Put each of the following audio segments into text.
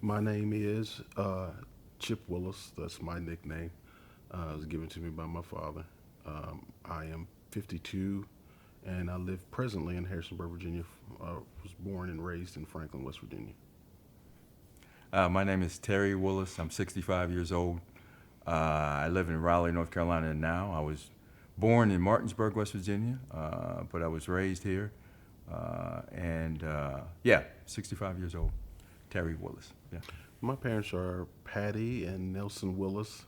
My name is Chip Willis. That's my nickname. It was given to me by my father. I am 52, and I live presently in Harrisonburg, Virginia. Was born and raised in Franklin, West Virginia. My name is Terry Willis. I'm 65 years old. I live in Raleigh, North Carolina now. I was born in Martinsburg, West Virginia, but I was raised here. Yeah, 65 years old. Terry Willis. Yeah. My parents are Patty and Nelson Willis.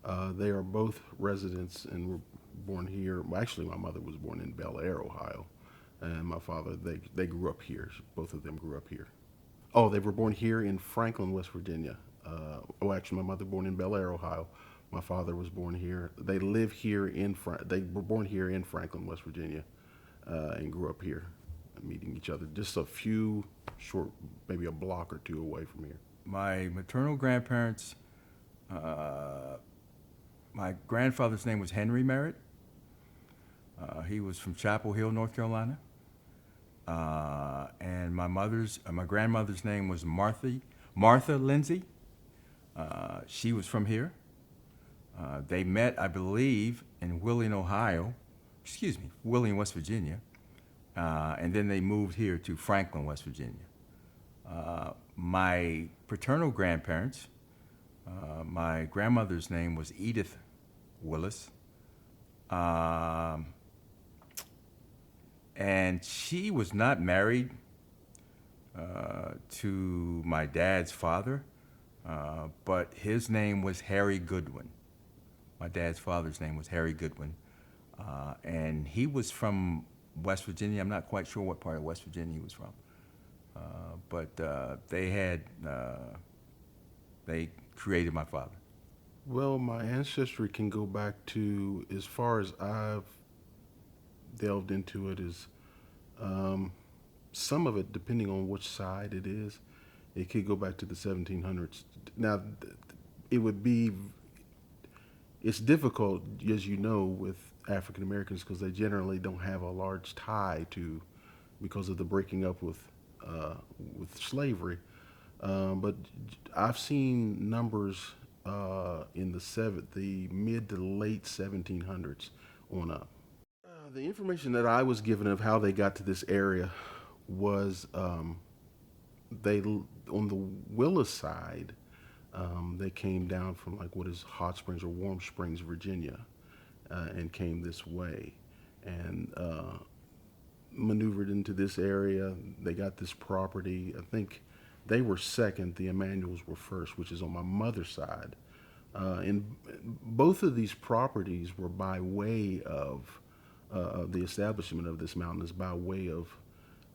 They are both residents and were born here. Well, actually, my mother was born in Bel Air, Ohio, and my father, they grew up here. Both of them grew up here. Oh, they were born here in Franklin, West Virginia. Actually, my mother born in Bel Air, Ohio. My father was born here. They live here they were born here in Franklin, West Virginia, and grew up here, meeting each other just a few short, maybe a block or two away from here. My maternal grandparents, my grandfather's name was Henry Merritt. He was from Chapel Hill, North Carolina. And my grandmother's name was Martha Lindsay. She was from here. They met, I believe, in Wheeling, West Virginia. And then they moved here to Franklin, West Virginia. My paternal grandparents, my grandmother's name was Edith Willis. And she was not married to my dad's father, but his name was Harry Goodwin. My dad's father's name was Harry Goodwin. And he was from West Virginia. I'm not quite sure what part of West Virginia he was from. But they created my father. Well, my ancestry can go back to, as far as I've delved into it, is some of it, depending on which side it is, it could go back to the 1700s. Now, it's difficult, as you know, with African Americans because they generally don't have a large tie to, because of the breaking up with slavery. But I've seen numbers in the mid to late 1700s on up. The information that I was given of how they got to this area was they on the Willis side, they came down from like what is Hot Springs or Warm Springs, Virginia, and came this way and maneuvered into this area. They got this property. I think they were second. The Emanuels were first, which is on my mother's side. And both of these properties were by way of the establishment of this mountain is by way of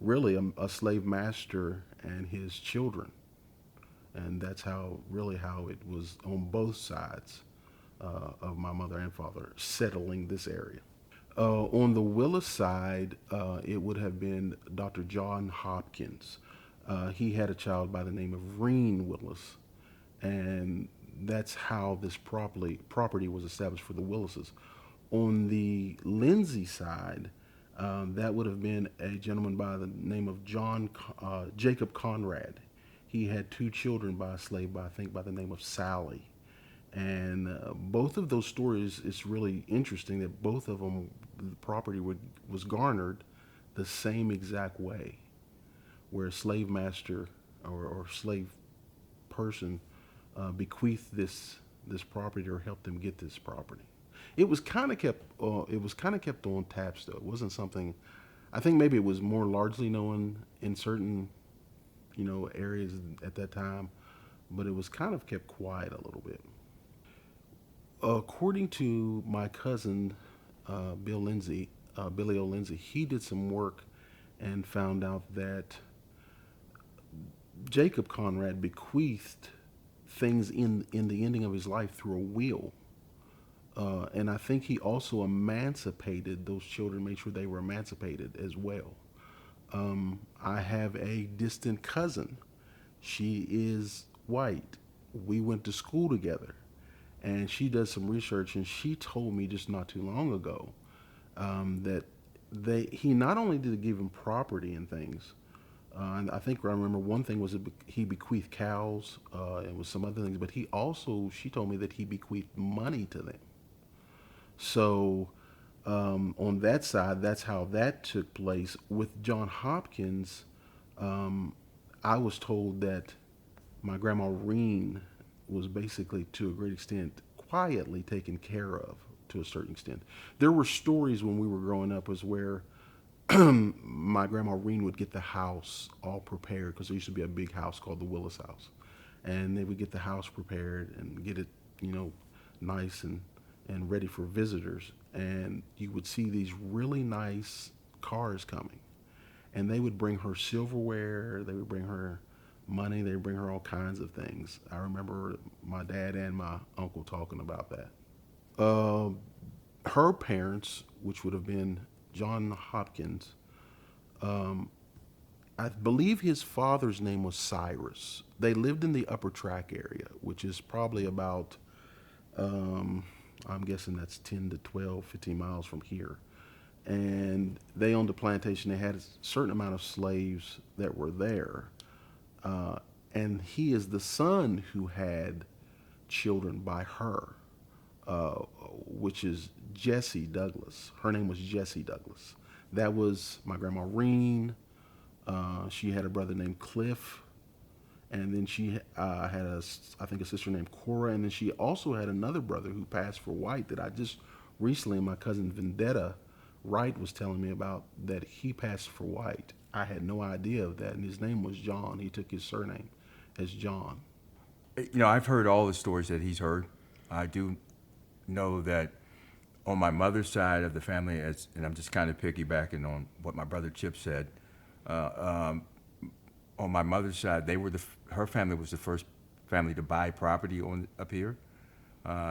really a slave master and his children. And that's how it was on both sides of my mother and father settling this area. On the Willis side, it would have been Dr. John Hopkins. He had a child by the name of Reen Willis, and that's how this property was established for the Willises. On the Lindsay side, that would have been a gentleman by the name of Jacob Conrad. He had two children by a slave, I think, by the name of Sally. And both of those stories, it's really interesting that both of them, the property was garnered the same exact way, where a slave master or slave person bequeathed this property or helped them get this property. It was kind of kept on taps though. It wasn't something. I think maybe it was more largely known in certain areas at that time, but it was kind of kept quiet a little bit. According to my cousin Billy O. Lindsay, he did some work and found out that Jacob Conrad bequeathed things in the ending of his life through a will. And I think he also emancipated those children, made sure they were emancipated as well. I have a distant cousin. She is white. We went to school together. And she does some research, and she told me just not too long ago that he not only did give him property and things, And I think I remember one thing was he bequeathed cows and was some other things, but he also, she told me that he bequeathed money to them. So on that side, that's how that took place. With John Hopkins, um, I was told that my grandma Reen was basically, to a great extent, quietly taken care of to a certain extent. There were stories when we were growing up as where my grandma Reen would get the house all prepared because there used to be a big house called the Willis house, and they would get the house prepared and get it, nice and ready for visitors. And you would see these really nice cars coming, and they would bring her silverware, they would bring her money, they would bring her all kinds of things. I remember my dad and my uncle talking about that. Uh, Her parents, which would have been John Hopkins, um, I believe his father's name was Cyrus. They lived in the Upper Track area, which is probably about, um, I'm guessing that's 10 to 12, 15 miles from here. And they owned a plantation. They had a certain amount of slaves that were there. Uh, and he is the son who had children by her, uh, which is Jessie Douglas. Her name was Jessie Douglas. That was my grandma Reen. She had a brother named Cliff, and then she had I think, a sister named Cora, and then she also had another brother who passed for white that I just recently, my cousin Vendetta Wright was telling me about, that he passed for white. I had no idea of that, and his name was John. He took his surname as John. I've heard all the stories that he's heard. I do know that on my mother's side of the family, and I'm just kind of piggybacking on what my brother Chip said. Uh, um, on my mother's side, her family was the first family to buy property up here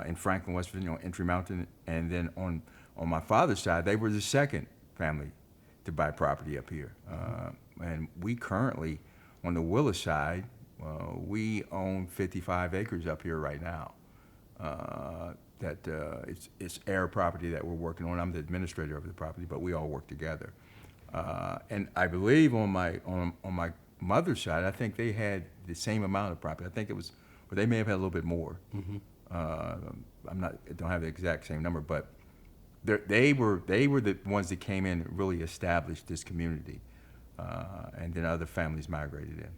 in Franklin, West Virginia, on Entry Mountain, and then on my father's side, they were the second family to buy property up here. And we currently, on the Willis side, we own 55 acres up here right now. It's air property that we're working on. I'm the administrator of the property, but we all work together. And I believe on my mother's side, I think they had the same amount of property. I think it was, but they may have had a little bit more. Mm-hmm. I don't have the exact same number, but they were the ones that came in and really established this community, and then other families migrated in.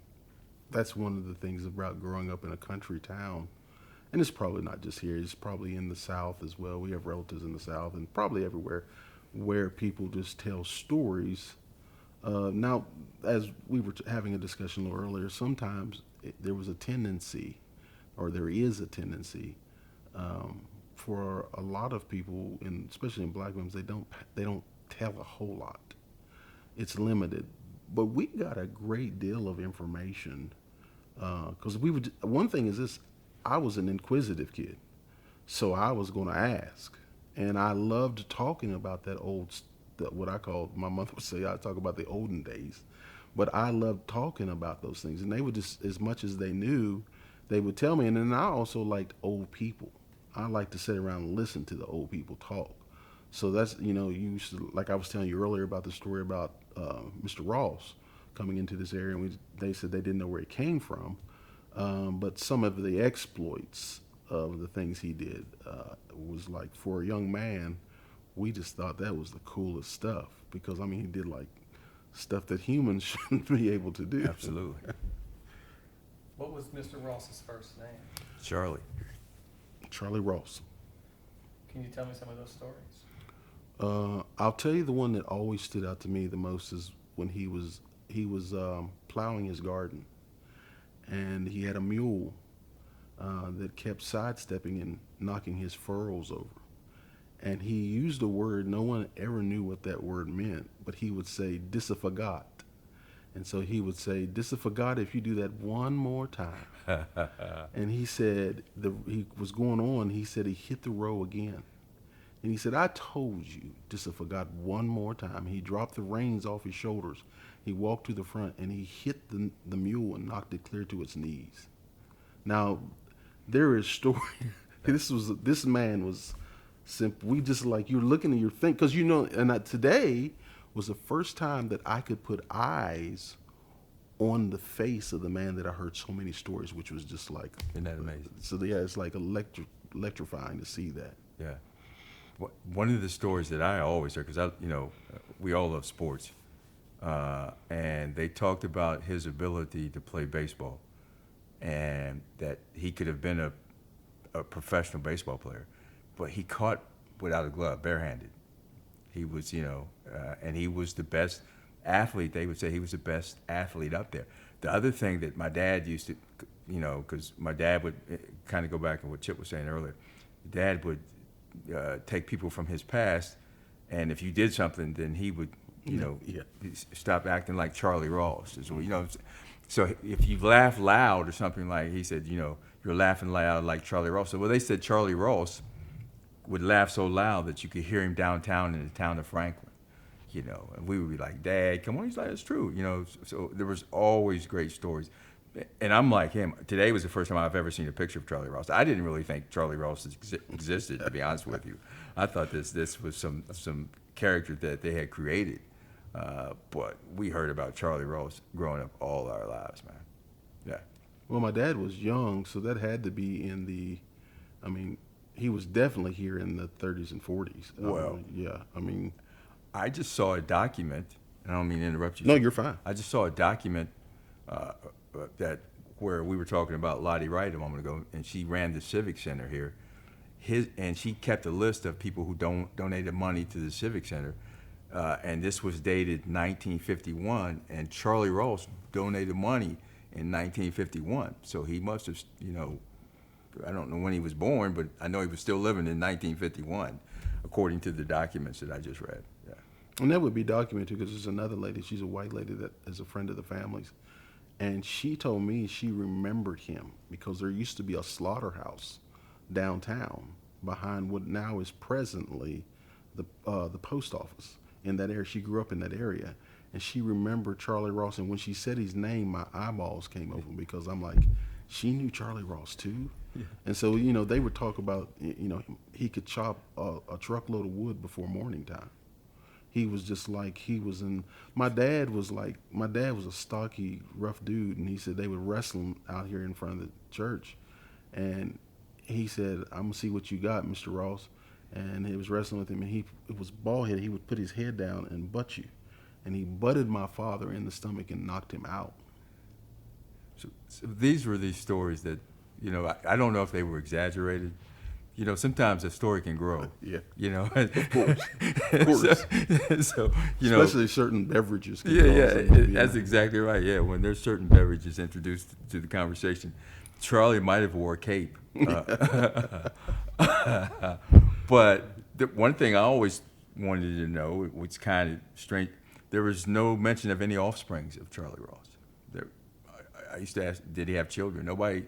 That's one of the things about growing up in a country town. And it's probably not just here, it's probably in the South as well. We have relatives in the South and probably everywhere where people just tell stories. Now, as we were having a discussion a little earlier, sometimes there was a tendency, or there is a tendency, for a lot of people, and especially in black women, they don't tell a whole lot. It's limited, but we got a great deal of information because one thing is this: I was an inquisitive kid, so I was going to ask, and I loved talking about what I call, my mother would say, I talk about the olden days, but I loved talking about those things, and they would just, as much as they knew, they would tell me. And then I also liked old people. I like to sit around and listen to the old people talk. So that's, you used to, like I was telling you earlier about the story about Mr. Ross coming into this area, and they said they didn't know where he came from. But some of the exploits of the things he did was like, for a young man, we just thought that was the coolest stuff because, I mean, he did like stuff that humans shouldn't be able to do. Absolutely. What was Mr. Ross's first name? Charlie. Charlie Ross. Can you tell me some of those stories? I'll tell you the one that always stood out to me the most is when he was plowing his garden, and he had a mule that kept sidestepping and knocking his furrows over. And he used a word, no one ever knew what that word meant, but he would say, "Disafagot." And so he would say, "Disafagot, if you do that one more time." And he said, he was going on, he said he hit the row again. And he said, "I told you, Disafagot, one more time." He dropped the reins off his shoulders. He walked to the front and he hit the mule and knocked it clear to its knees. Now, there is story. This man was simple. We just, like, you're looking and you're thinking, because and today was the first time that I could put eyes on the face of the man that I heard so many stories, which was just like, Isn't that amazing? so yeah, it's like electrifying to see that. Yeah. One of the stories that I always heard, because we all love sports, and they talked about his ability to play baseball, and that he could have been a professional baseball player, but he caught without a glove, barehanded. He was, and he was the best athlete. They would say he was the best athlete up there. The other thing that my dad used to, because my dad would kind of go back to what Chip was saying earlier. Dad would take people from his past, and if you did something, then he would, stop acting like Charlie Ross. So if you laugh loud or something, like he said, you're laughing loud like Charlie Ross. So, well, they said Charlie Ross would laugh so loud that you could hear him downtown in the town of Franklin, and we would be like, Dad, come on. He's like, it's true, So there was always great stories. And I'm like him. Today was the first time I've ever seen a picture of Charlie Ross. I didn't really think Charlie Ross existed, to be honest with you. I thought this was some character that they had created. But we heard about Charlie Ross growing up all our lives, man. Yeah. Well, my dad was young, so that had to be he was definitely here in the 30s and 40s. Well, yeah. I just saw a document, and I don't mean to interrupt you. No, you're fine. I just saw a document that where we were talking about Lottie Wright a moment ago, and she ran the Civic Center here. And she kept a list of people who donated money to the Civic Center, and this was dated 1951, and Charlie Ross donated money in 1951. So he must have, I don't know when he was born, but I know he was still living in 1951, according to the documents that I just read. Yeah. And that would be documented because there's another lady, she's a white lady that is a friend of the family's, and she told me she remembered him because there used to be a slaughterhouse downtown behind what now is presently the post office in that area. She grew up in that area, and she remembered Charlie Ross. And when she said his name, my eyeballs came open because I'm like, she knew Charlie Ross too. Yeah. And so they would talk about he could chop a truckload of wood before morning time. He was just like my dad was a stocky, rough dude, and he said they would wrestle out here in front of the church, and he said, I'm gonna see what you got, Mr. Ross. And he was wrestling with him, and it was bald headed. He would put his head down and butt you, and he butted my father in the stomach and knocked him out. So these were these stories that, I don't know if they were exaggerated. Sometimes a story can grow. Yeah. Of course. Of course. So, especially certain beverages. That's exactly right. Yeah, when there's certain beverages introduced to the conversation, Charlie might have wore a cape. But the one thing I always wanted to know, which kind of strange, there was no mention of any offsprings of Charlie Ross. I used to ask, did he have children? Nobody,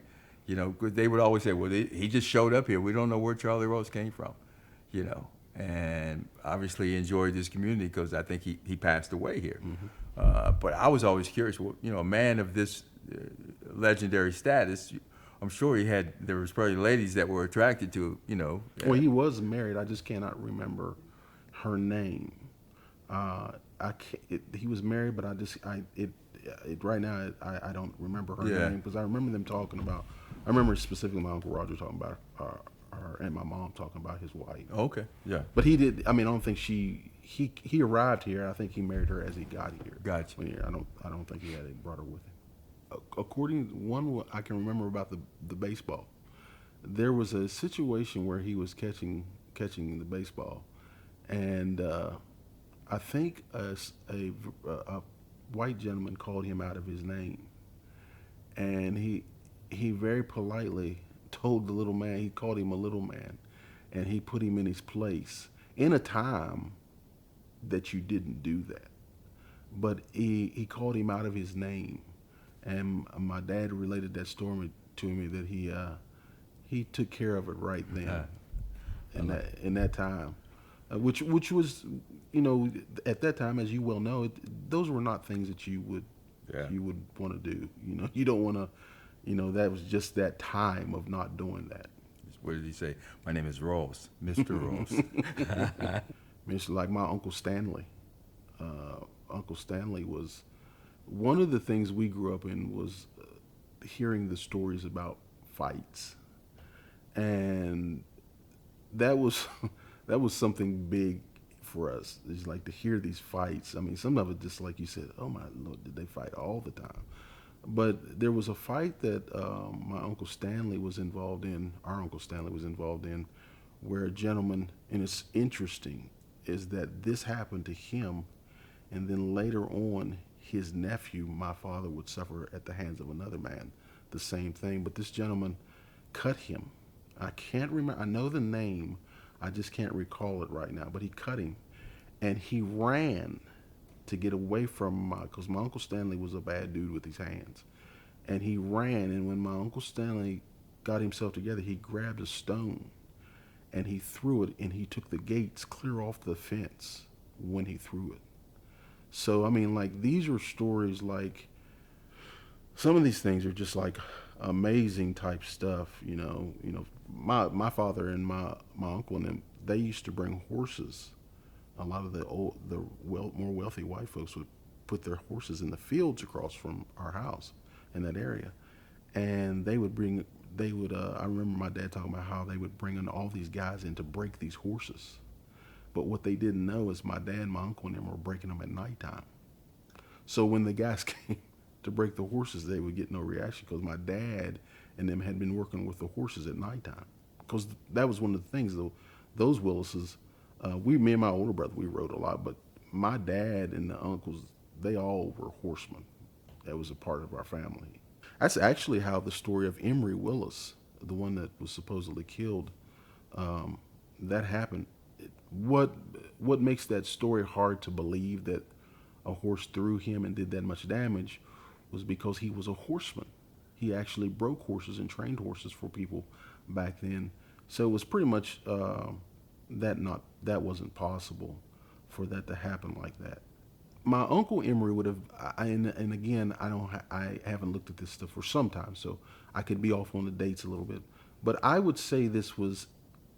they would always say, well, he just showed up here. We don't know where Charlie Ross came from, And obviously he enjoyed this community because I think he passed away here. Mm-hmm. But I was always curious, a man of this legendary status, I'm sure there was probably ladies that were attracted to, Well, he was married. I just cannot remember her name. He was married, but right now I don't remember her name because I remember them talking about. I remember specifically my Uncle Roger talking about her and my mom talking about his wife. Okay, yeah. But he did. I don't think he arrived here. I think he married her as he got here. Gotcha. I don't think he had brought her with him. According to one I can remember about the baseball, there was a situation where he was catching the baseball, and I think a white gentleman called him out of his name, and he very politely told the little man, he called him a little man, and he put him in his place in a time that you didn't do that, but he called him out of his name. And my dad related that story to me that he took care of it right then, in that time, which was at that time, as you well know, those were not things that you would want to do. You don't want to, that was just that time of not doing that. What did he say? My name is Ross, Mr. Ross. Like my Uncle Stanley. Uncle Stanley was one of the things we grew up in was hearing the stories about fights, and that was that was something big for us. It's like to hear these fights. I mean, some of it just like you said, oh my lord, did they fight all the time? But there was a fight that my uncle Stanley was involved in. Our uncle Stanley was involved in, where a gentleman, and it's interesting, is that this happened to him, and then later on, his nephew, my father, would suffer at the hands of another man, the same thing. But this gentleman cut him. I can't remember. I know the name. I just can't recall it right now. But he cut him, and he ran to get away from because my Uncle Stanley was a bad dude with his hands. And he ran, and when my Uncle Stanley got himself together, he grabbed a stone and he threw it, and he took the gates clear off the fence when he threw it. So, I mean, like, these are stories like, some of these things are just like amazing type stuff, my father and my uncle and them, they used to bring horses. A lot of more wealthy white folks would put their horses in the fields across from our house in that area, and I remember my dad talking about how they would bring in all these guys in to break these horses. But what they didn't know is my dad, my uncle, and them were breaking them at nighttime. So when the guys came to break the horses, they would get no reaction because my dad and them had been working with the horses at nighttime. Because that was one of the things, though, those Willises, me and my older brother, we rode a lot, but my dad and the uncles, they all were horsemen. That was a part of our family. That's actually how the story of Emory Willis, the one that was supposedly killed, that happened. What makes that story hard to believe that a horse threw him and did that much damage was because he was a horseman. He actually broke horses and trained horses for people back then. So it was pretty much that wasn't possible for that to happen like that. My uncle Emory would have, and again, I haven't looked at this stuff for some time, so I could be off on the dates a little bit. But I would say this was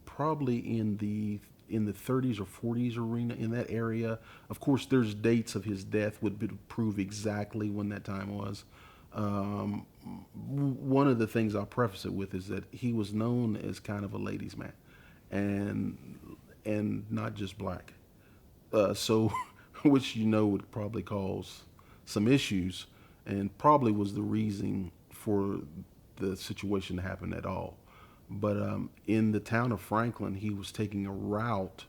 probably in the 30s or 40s arena, in that area. Of course, there's dates of his death would prove exactly when that time was. One of the things I'll preface it with is that he was known as kind of a ladies' man, and not just black. So, which would probably cause some issues, and probably was the reason for the situation to happen at all. But in the town of Franklin, he was taking a route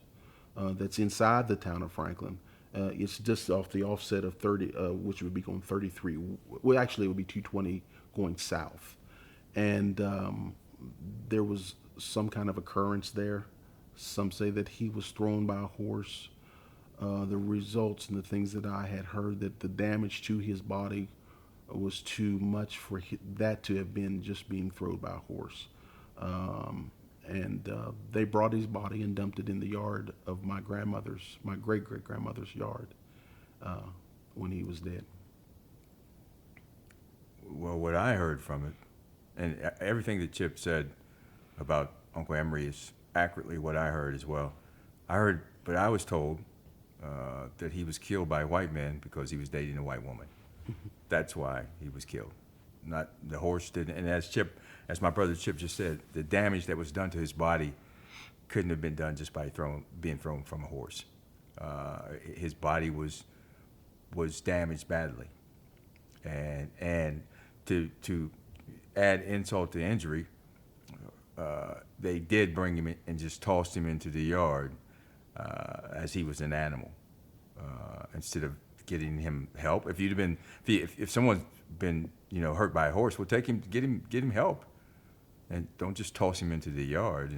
that's inside the town of Franklin. It's just off the offset of 30, which would be going 33. Well, actually, it would be 220 going south. And there was some kind of occurrence there. Some say that he was thrown by a horse. The results and the things that I had heard, that the damage to his body was too much for that to have been just being thrown by a horse. And they brought his body and dumped it in the yard of my great-great-grandmother's yard when he was dead. Well, what I heard from it, and everything that Chip said about Uncle Emory is accurately what I heard as well. But I was told that he was killed by a white man because he was dating a white woman. That's why he was killed. Not the horse didn't. And as my brother Chip just said, the damage that was done to his body couldn't have been done just by being thrown from a horse. His body was damaged badly, and to add insult to injury, they did bring him in and just tossed him into the yard as he was an animal, instead of getting him help. If someone's been hurt by a horse, we'll take him, get him help, and don't just toss him into the yard.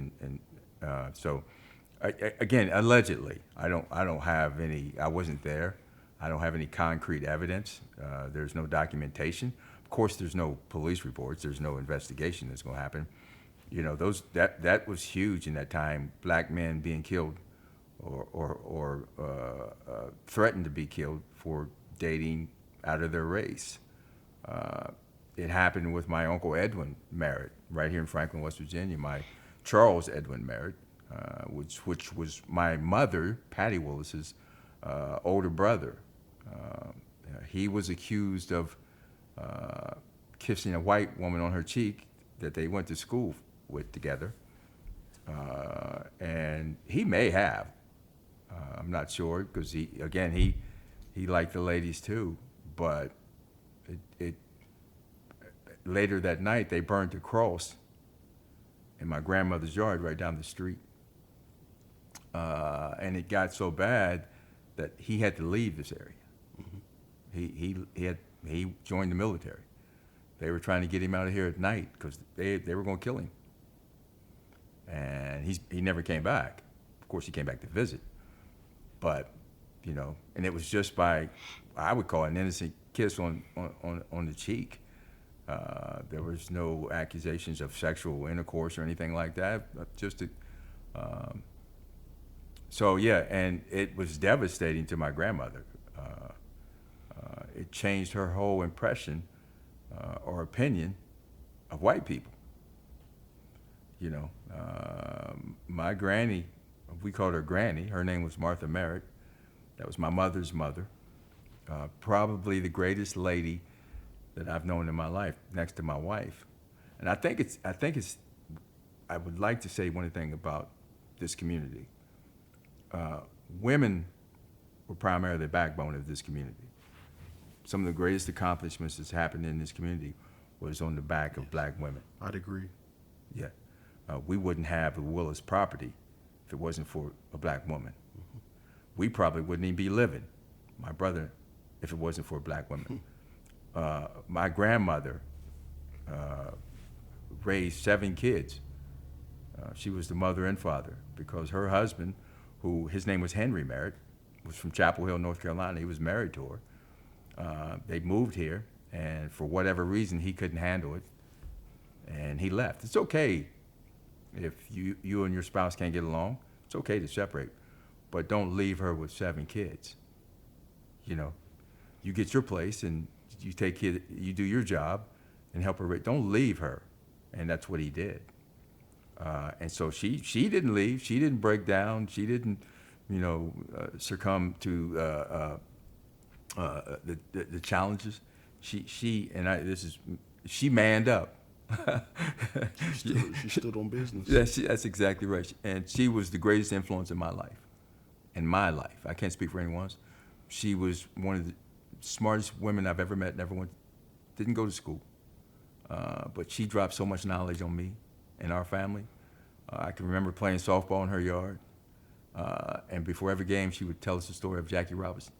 So again, allegedly, I don't have any. I wasn't there. I don't have any concrete evidence. There's no documentation. Of course, there's no police reports. There's no investigation that's going to happen. That was huge in that time. Black men being killed or threatened to be killed for dating out of their race. It happened with my Uncle Edwin Merritt right here in Franklin, West Virginia. My Charles Edwin Merritt, which was my mother, Patty Willis's older brother. He was accused of kissing a white woman on her cheek that they went to school with together. And he may have. I'm not sure because he liked the ladies too. But later that night they burned a cross in my grandmother's yard right down the street. And it got so bad that he had to leave this area. He joined the military. They were trying to get him out of here at night because they were going to kill him. And he never came back. Of course, he came back to visit. But, and it was just by, I would call it an innocent kiss on the cheek. There was no accusations of sexual intercourse or anything like that. So yeah, and it was devastating to my grandmother. It changed her whole impression or opinion of white people. My granny, we called her Granny. Her name was Martha Merritt. That was my mother's mother. Probably the greatest lady that I've known in my life, next to my wife. And I would like to say one thing about this community. Women were primarily the backbone of this community. Some of the greatest accomplishments that's happened in this community was on the back of black women. I'd agree. Yeah. We wouldn't have the Willis property if it wasn't for a black woman. Mm-hmm. We probably wouldn't even be living, my brother, if it wasn't for black women. My grandmother raised 7 kids. She was the mother and father because her husband, his name was Henry Merritt, was from Chapel Hill, North Carolina. He was married to her. They moved here, and for whatever reason, he couldn't handle it, and he left. It's okay if you and your spouse can't get along. It's okay to separate, but don't leave her with 7 kids. You get your place, and you do your job, and help her. Don't leave her, and that's what he did. And so she didn't leave. She didn't break down. She didn't, succumb to the challenges. She manned up. She stood on business. That's exactly right. And she was the greatest influence in my life. I can't speak for anyone else. She was one of the smartest women I've ever met. Didn't go to school. But she dropped so much knowledge on me and our family. I can remember playing softball in her yard. And before every game, she would tell us the story of Jackie Robinson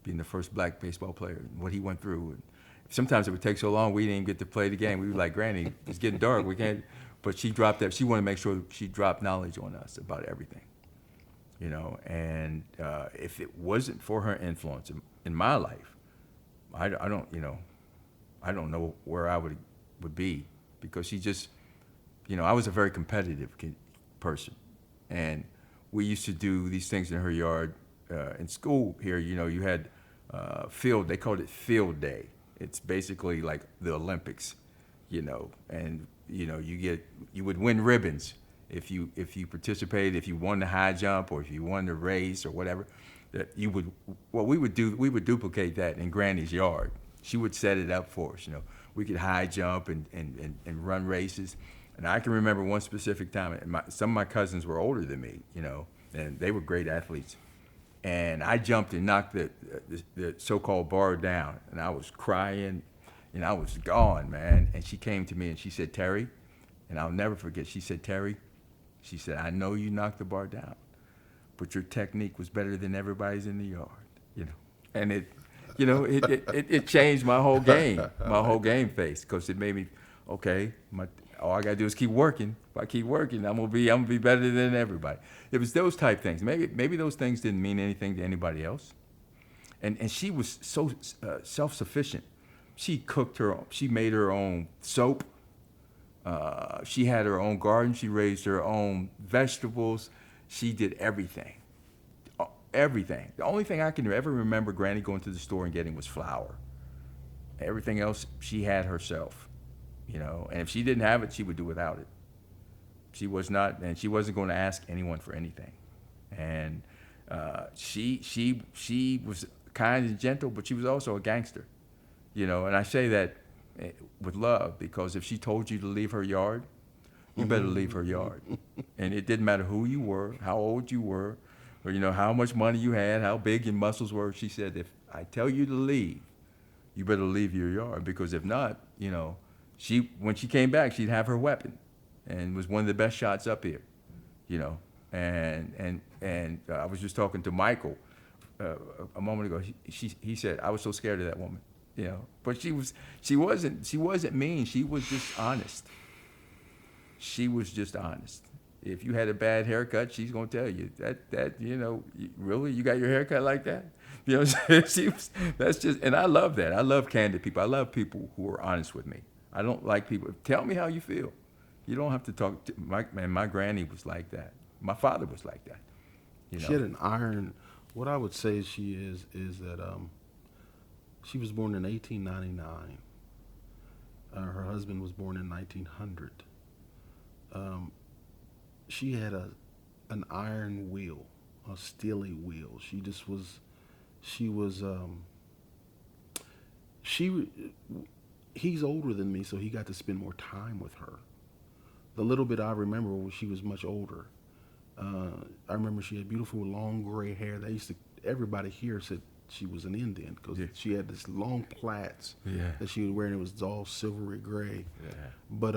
being the first black baseball player and what he went through. And sometimes it would take so long we didn't even get to play the game. We were like, Granny, it's getting dark. We can't. But she dropped that. She wanted to make sure she dropped knowledge on us about everything. And if it wasn't for her influence in my life, I don't know where I would be because she just, I was a very competitive person, and we used to do these things in her yard. In school here, you had field. They called it field day. It's basically like the Olympics, and you would win ribbons if you participated, if you won the high jump or if you won the race or whatever. That we would duplicate that in Granny's yard. She would set it up for us. We could high jump and run races. And I can remember one specific time. Some of my cousins were older than me, and they were great athletes. And I jumped and knocked the so-called bar down, and I was crying, and I was gone, man. And she came to me and she said, Terry, and I'll never forget. She said, Terry, she said, I know you knocked the bar down, but your technique was better than everybody's in the yard, And it changed my whole game face, because it made me, okay, all I gotta do is keep working. If I keep working, I'm gonna be better than everybody. It was those type things. Maybe those things didn't mean anything to anybody else. And she was so self-sufficient. She made her own soap. She had her own garden. She raised her own vegetables. She did everything. Everything. The only thing I can ever remember Granny going to the store and getting was flour. Everything else she had herself. And if she didn't have it, she would do without it. She wasn't going to ask anyone for anything. And she was kind and gentle, but she was also a gangster, and I say that with love, because if she told you to leave her yard, you better leave her yard. And it didn't matter who you were, how old you were, or how much money you had, how big your muscles were. She said, if I tell you to leave, you better leave your yard, because if not, when she came back, she'd have her weapon, and was one of the best shots up here, And I was just talking to Michael a moment ago. He said, I was so scared of that woman, But she wasn't mean. She was just honest. She was just honest. If you had a bad haircut, she's gonna tell you that really, you got your haircut like that. What I'm saying? That's just, and I love that. I love candid people. I love people who are honest with me. I don't like people. Tell me how you feel. You don't have to talk. My granny was like that. My father was like that. She had an iron. What I would say she is that she was born in 1899. Her husband was born in 1900. She had an iron will, a steely will. She just was. He's older than me, so he got to spend more time with her. The little bit I remember was she was much older. I remember she had beautiful long gray hair. Everybody here said she was an Indian, because she had this long plaits that she would wear, and it was all silvery gray. Yeah. But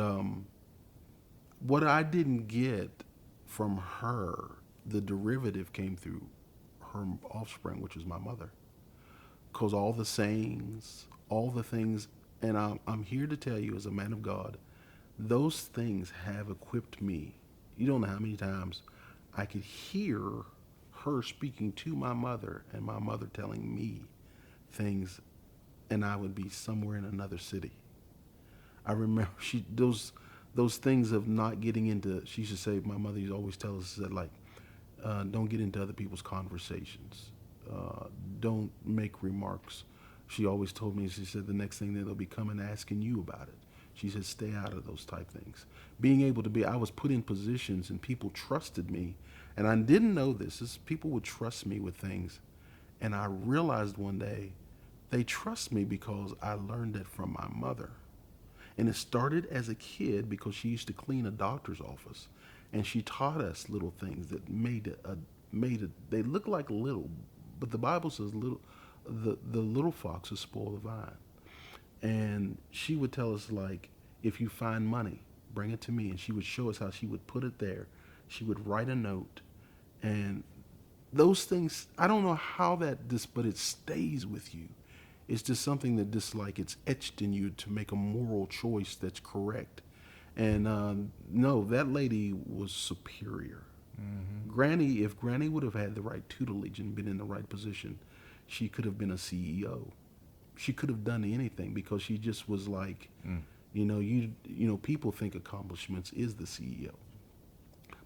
what I didn't get from her, the derivative came through her offspring, which was my mother. Because all the sayings, all the things, and I'm here to tell you as a man of God, those things have equipped me. You don't know how many times I could hear her speaking to my mother, and my mother telling me things, and I would be somewhere in another city. I remember those things of not getting into. She used to say, my mother used to always tell us that, like, don't get into other people's conversations. Don't make remarks. She always told me, she said, the next thing they'll be coming asking you about it. She said, stay out of those type things. Being able to I was put in positions, and people trusted me. And I didn't know this. People would trust me with things. And I realized one day they trust me because I learned it from my mother. And it started as a kid, because she used to clean a doctor's office. And she taught us little things that they look like little, but the Bible says the little foxes spoil the vine. And she would tell us, like, if you find money, bring it to me. And she would show us how she would put it there. She would write a note. And those things, I don't know how but it stays with you. It's just something that just, like, it's etched in you to make a moral choice that's correct. And no, that lady was superior. Mm-hmm. If Granny would have had the right tutelage and been in the right position, she could have been a CEO. She could have done anything, because she just was like, people think accomplishments is the CEO,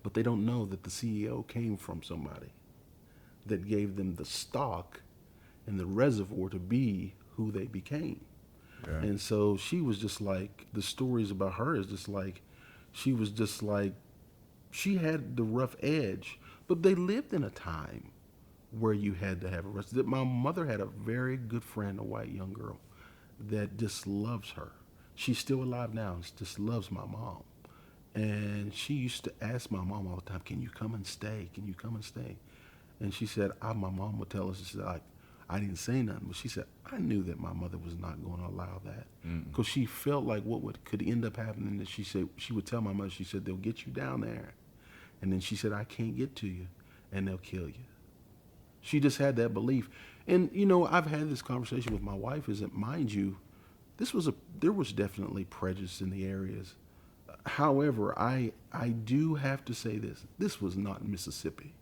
but they don't know that the CEO came from somebody that gave them the stock and the reservoir to be who they became. Yeah. And so she was just like, the stories about her is just like, she was just like, she had the rough edge, but they lived in a time where you had to have a rest. My mother had a very good friend, a white young girl, that just loves her. She's still alive now, and just loves my mom. And she used to ask my mom all the time, can you come and stay? Can you come and stay? And she said, my mom would tell us, she said, I didn't say nothing, but she said, I knew that my mother was not going to allow that, because she felt like could end up happening. That she would tell my mother, she said, they'll get you down there. And then she said, I can't get to you, and they'll kill you. She just had that belief. And, I've had this conversation with my wife, is that, mind you, there was definitely prejudice in the areas. However, I do have to say this. This was not Mississippi.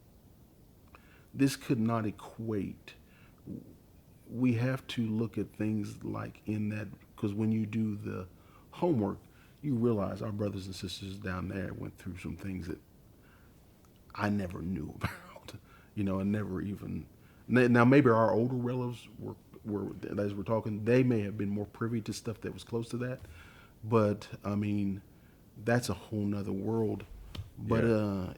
This could not equate. We have to look at things like in that, because when you do the homework, you realize our brothers and sisters down there went through some things that I never knew about. I never even. Now, maybe our older relatives were, as we're talking, they may have been more privy to stuff that was close to that. But, I mean, that's a whole nother world. But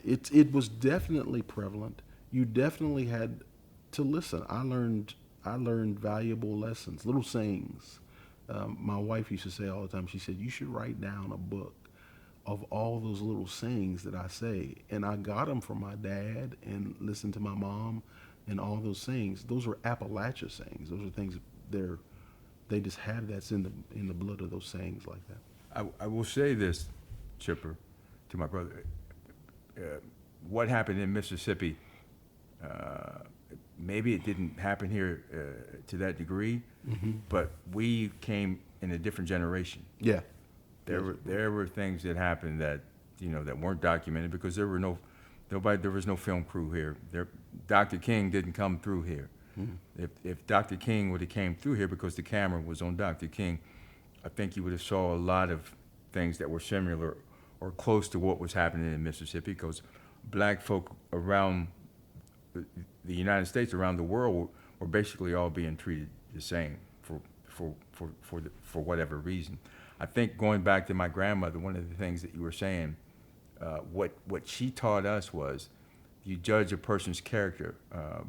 it was definitely prevalent. You definitely had to listen. I I learned valuable lessons, little sayings. My wife used to say all the time, she said, you should write down a book of all those little sayings that I say. And I got them from my dad and listened to my mom and all those sayings. Those are Appalachia sayings. Those are things they just have that's in the blood of those sayings like that. I will say this, Chipper, to my brother. What happened in Mississippi, maybe it didn't happen here to that degree, but we came in a different generation. Yeah. There were things that happened that that weren't documented because there was no film crew here. Dr. King didn't come through here. If Dr. King would have came through here because the camera was on Dr. King, I think you would have saw a lot of things that were similar or close to what was happening in Mississippi, because black folk around the United States, around the world, were basically all being treated the same for whatever reason. I think going back to my grandmother, one of the things that you were saying, what she taught us was, you judge a person's character,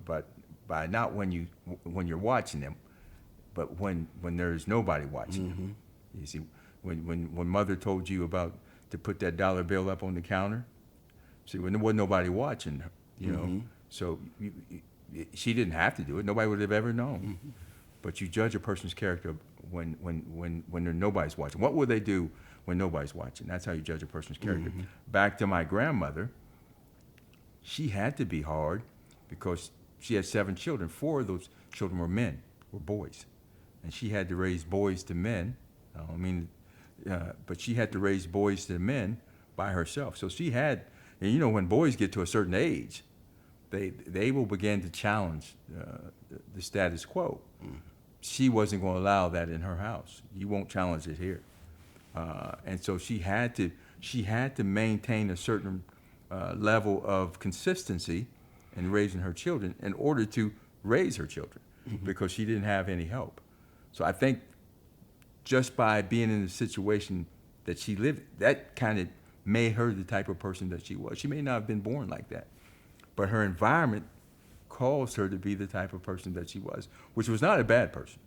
but by not when you're watching them, but when there's nobody watching them. You see, when mother told you about to put that dollar bill up on the counter, see, when there wasn't nobody watching her, so she didn't have to do it. Nobody would have ever known. But you judge a person's character when nobody's watching. What will they do when nobody's watching? That's how you judge a person's character. Back to my grandmother, she had to be hard because she had 7 children. 4 of those children were boys. And she had to raise boys to men. But she had to raise boys to men by herself. So she had, and when boys get to a certain age, they will begin to challenge the status quo. She wasn't going to allow that in her house. You won't challenge it here. And so she had to maintain a certain level of consistency in raising her children in order to raise her children, because she didn't have any help. So I think just by being in the situation that she lived, that kind of made her the type of person that she was. She may not have been born like that, but her environment caused her to be the type of person that she was, which was not a bad person.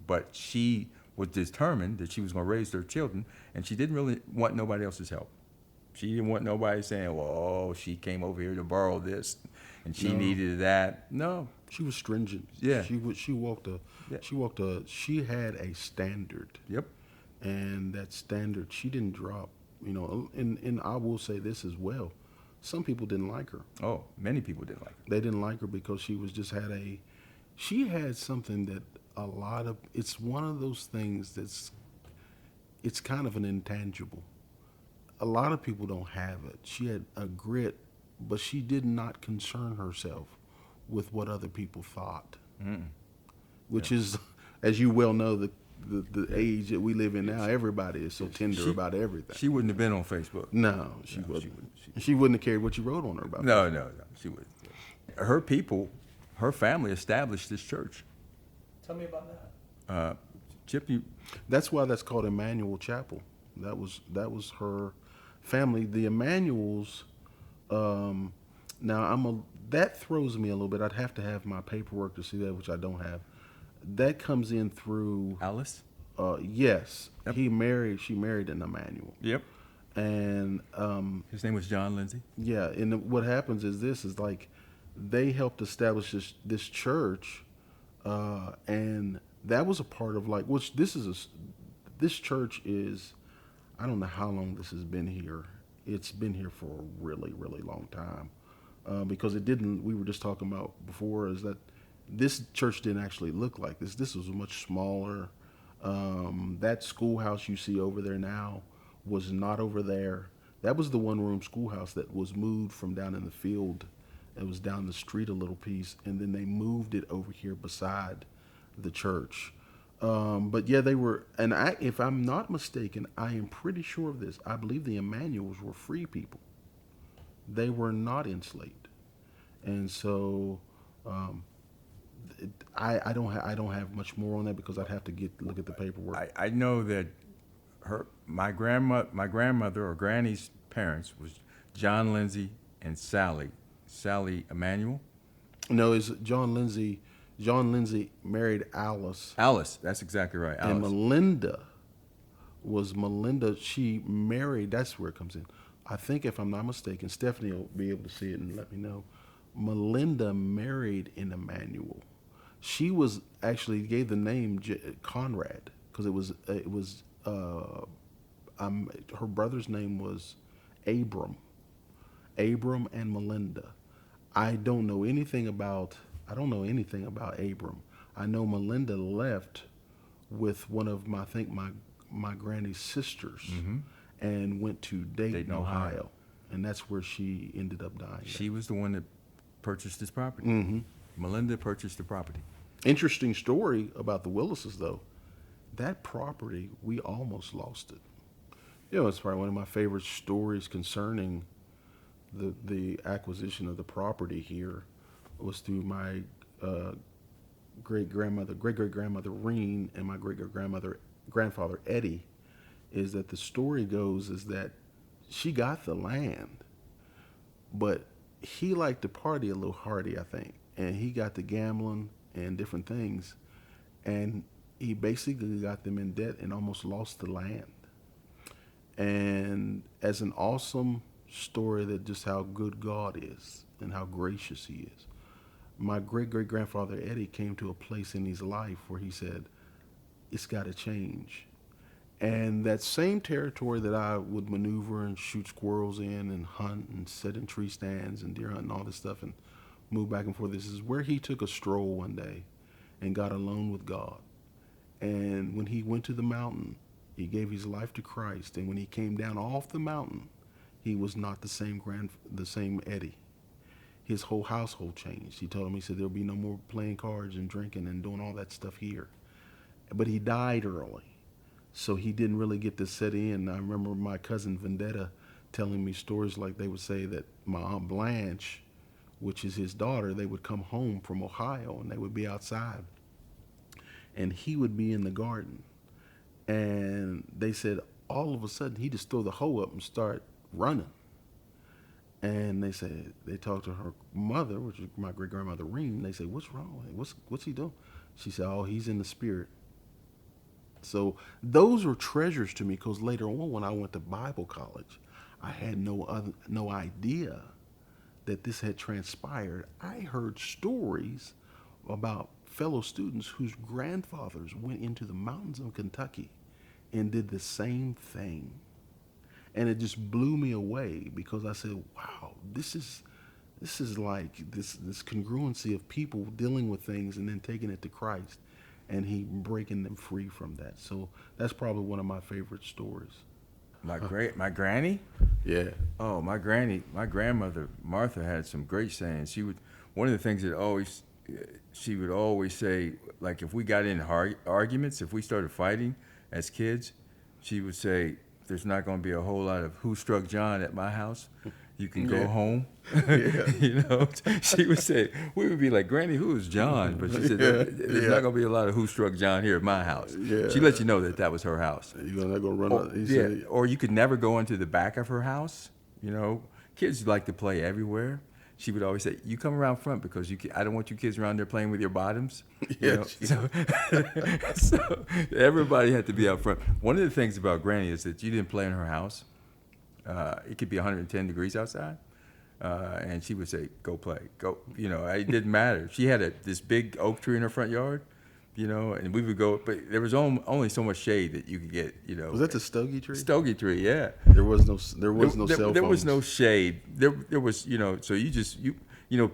But she was determined that she was going to raise her children, and she didn't really want nobody else's help. She didn't want nobody saying, well, she came over here to borrow this, and she needed that. No. She was stringent. Yeah. She had a standard. Yep. And that standard, she didn't drop, and I will say this as well. Some people didn't like her. Oh, many people didn't like her. They didn't like her because she had something that it's one of those things it's kind of an intangible. A lot of people don't have it. She had a grit, but she did not concern herself with what other people thought. Which is, as you well know, the age that we live in now, everybody is so tender about everything. She wouldn't have been on Facebook. No, she wouldn't. She wouldn't have cared what you wrote on her about. No, she wouldn't. Her people, her family established this church. Tell me about that. Chip, That's why that's called Emmanuel Chapel. That was her family. The Emmanuels. That throws me a little bit. I'd have to have my paperwork to see that, which I don't have. That comes in through Alice. Yes, Yep. She married an Emmanuel. Yep. And His name was John Lindsay. yeah, and what happens is like they helped establish this church, and that was a part of this church is, I don't know how long this has been here. It's been here for a really, really long time, because we were just talking about before, is that this church didn't actually look like this. This was much smaller. That schoolhouse you see over there now was not over there. That was the one-room schoolhouse that was moved from down in the field. It was down the street a little piece, and then they moved it over here beside the church. But yeah, they were, and if I'm not mistaken, I am pretty sure of this. I believe the Emmanuels were free people. They were not enslaved, and so I don't have much more on that because I'd have to look at the paperwork. I know that my grandmother or Granny's parents was John Lindsay and Sally Emanuel. No, it's John Lindsay. John Lindsay married Alice, Alice, that's exactly right. and Alice. Melinda. She married. That's where it comes in. I think, if I'm not mistaken, Stephanie will be able to see it and let me know. Melinda married in Emmanuel. She was actually gave the name Conrad because her brother's name was Abram. Abram and Melinda. I don't know anything about Abram. I know Melinda left with one of my granny's sisters and went to Dayton, Ohio. And that's where she ended up dying. She was the one that purchased this property. Mm-hmm. Melinda purchased the property. Interesting story about the Willises, though. That property, we almost lost it. It's probably one of my favorite stories concerning the acquisition of the property here was through my great great grandmother Reen and my grandfather Eddie. Is that the story goes is that she got the land, but he liked to party a little hardy, I think, and he got to gambling and different things, and he basically got them in debt and almost lost the land. And as an awesome story that just how good God is and how gracious he is, my great-great-grandfather Eddie came to a place in his life where he said, it's got to change. And that same territory that I would maneuver and shoot squirrels in and hunt and sit in tree stands and deer hunt and all this stuff and move back and forth, this is where he took a stroll one day and got alone with God. And when he went to the mountain, he gave his life to Christ. And when he came down off the mountain, he was not the same Eddie. His whole household changed. He told him, he said, there'll be no more playing cards and drinking and doing all that stuff here. But he died early, so he didn't really get to set in. I remember my cousin Vendetta telling me stories like they would say that my Aunt Blanche, which is his daughter, they would come home from Ohio and they would be outside. And he would be in the garden. And they said all of a sudden he just throw the hoe up and start running. And they said, they talked to her mother, which is my great grandmother Reen. They said, what's wrong with him? What's he doing? She said, oh, he's in the spirit. So those were treasures to me, because later on when I went to Bible college, I had no idea that this had transpired. I heard stories about fellow students whose grandfathers went into the mountains of Kentucky and did the same thing. And it just blew me away, because I said, wow, this is like this congruency of people dealing with things and then taking it to Christ, and he breaking them free from that. So that's probably one of my favorite stories. My granny? Yeah. Oh, my grandmother Martha had some great sayings. One of the things that she would always say, like if we got in arguments, if we started fighting as kids, she would say, there's not going to be a whole lot of who struck John at my house. You can go home. Yeah. She would say, we would be like, Granny, who is John? But she said, there's not going to be a lot of who struck John here at my house. Yeah. She let you know that was her house. You're not going to run out. Or you could never go into the back of her house. Kids like to play everywhere. She would always say, you come around front, because I don't want you kids around there playing with your bottoms. So everybody had to be out front. One of the things about Granny is that you didn't play in her house. It could be 110 degrees outside. And she would say, go play. Go. It didn't matter. She had this big oak tree in her front yard, and we would go, but there was only so much shade that you could get, Was that the stogie tree? Stogie tree, yeah. There was no cell phones. There was no shade. There was, so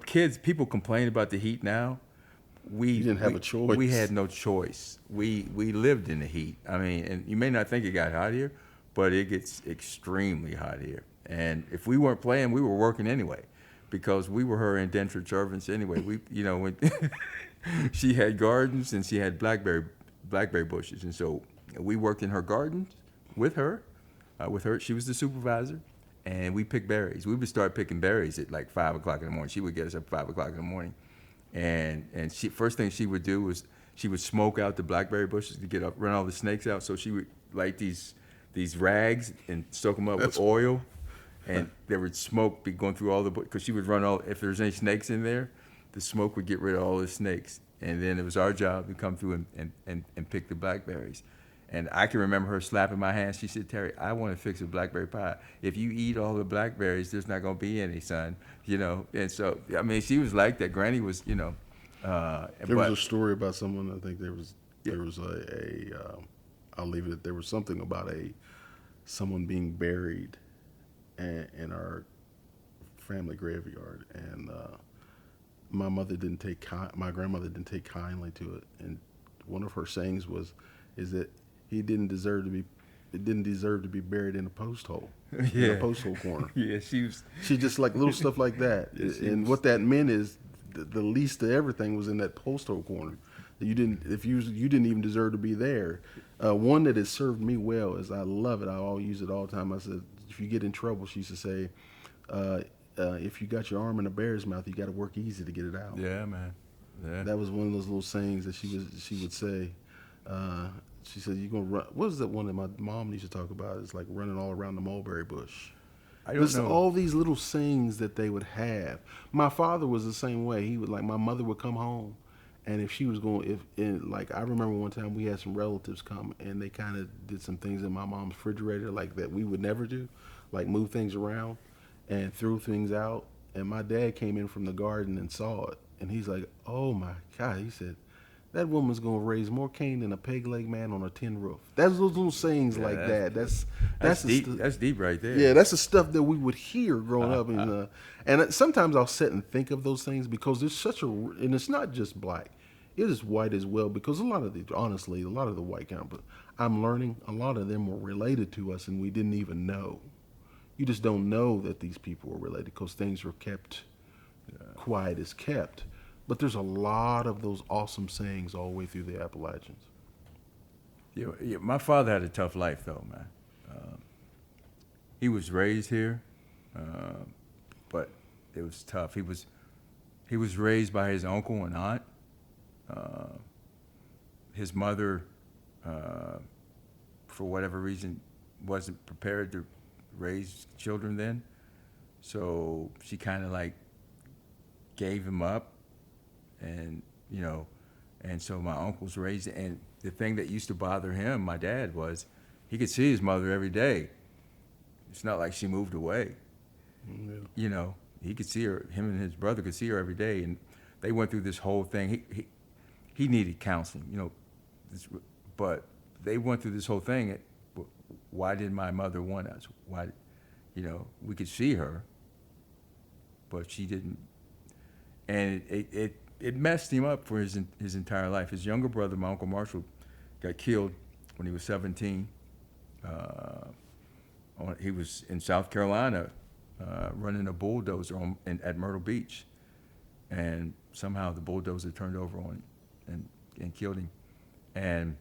kids, people complain about the heat now. You didn't have a choice. We had no choice. We lived in the heat. I mean, and you may not think it got hot here, but it gets extremely hot here. And if we weren't playing, we were working anyway, because we were her indentured servants anyway. When she had gardens and she had blackberry bushes, and so we worked in her gardens with her. She was the supervisor, and we picked berries. We would start picking berries at like 5 o'clock in the morning. She would get us up at 5 o'clock in the morning, and first thing she would do was she would smoke out the blackberry bushes to run all the snakes out. So she would light these rags and soak them up with oil, and there would smoke be going through all the, because she would run if there's any snakes in there, the smoke would get rid of all the snakes. and then it was our job to come through and pick the blackberries. And I can remember her slapping my hand. She said, "Terry, I want to fix a blackberry pie. If you eat all the blackberries, there's not going to be any, son." You know, and so, I mean, she was like that. Granny was, you know. There was a story about someone, I think there was I'll leave it, there was something about someone being buried in our family graveyard, and my grandmother didn't take kindly to it, and one of her sayings is that it didn't deserve to be buried in a post hole, in a post hole corner. Yeah, she just like little stuff like that, and what that meant is the least of everything was in that post hole corner. You didn't even deserve to be there. One that has served me well is, I love it. I'll use it all the time. I said, if you get in trouble, she used to say, if you got your arm in a bear's mouth, you got to work easy to get it out. Yeah, man. Yeah. That was one of those little sayings that she would say. She said, "You're gonna run." What was that one that my mom used to talk about? It's like running all around the mulberry bush. I don't know. All these little sayings that they would have. My father was the same way. He would, like, my mother would come home, and if she was like, I remember one time we had some relatives come, and they kind of did some things in my mom's refrigerator like that we would never do, like move things around and threw things out. And my dad came in from the garden and saw it, and he's like, "Oh my God," he said, "that woman's gonna raise more cane than a peg-leg man on a tin roof." That's those little sayings like that. That's deep. That's deep right there. Yeah, that's the stuff that we would hear growing up. And sometimes I'll sit and think of those things because there's and it's not just black, it is white as well. Because honestly, a lot of the white count, but I'm learning a lot of them were related to us, and we didn't even know. You just don't know that these people were related because things were kept quiet as kept. But there's a lot of those awesome sayings all the way through the Appalachians. Yeah, my father had a tough life, though, man. He was raised here, but it was tough. He was raised by his uncle and aunt. His mother, for whatever reason, wasn't prepared to raise children then, so she kind of like gave him up. And, you know, and so my uncle's raised, and the thing that used to bother him, my dad, was he could see his mother every day. It's not like she moved away. Yeah. You know, he could see her, him and his brother could see her every day, and they went through this whole thing. He needed counseling, you know, but they went through this whole thing. Why did my mother want us? Why, you know, we could see her, but she didn't. And it messed him up for his entire life. His younger brother, my Uncle Marshall, got killed when he was 17. He was in South Carolina running a bulldozer at Myrtle Beach, and somehow the bulldozer turned over on him and killed him. And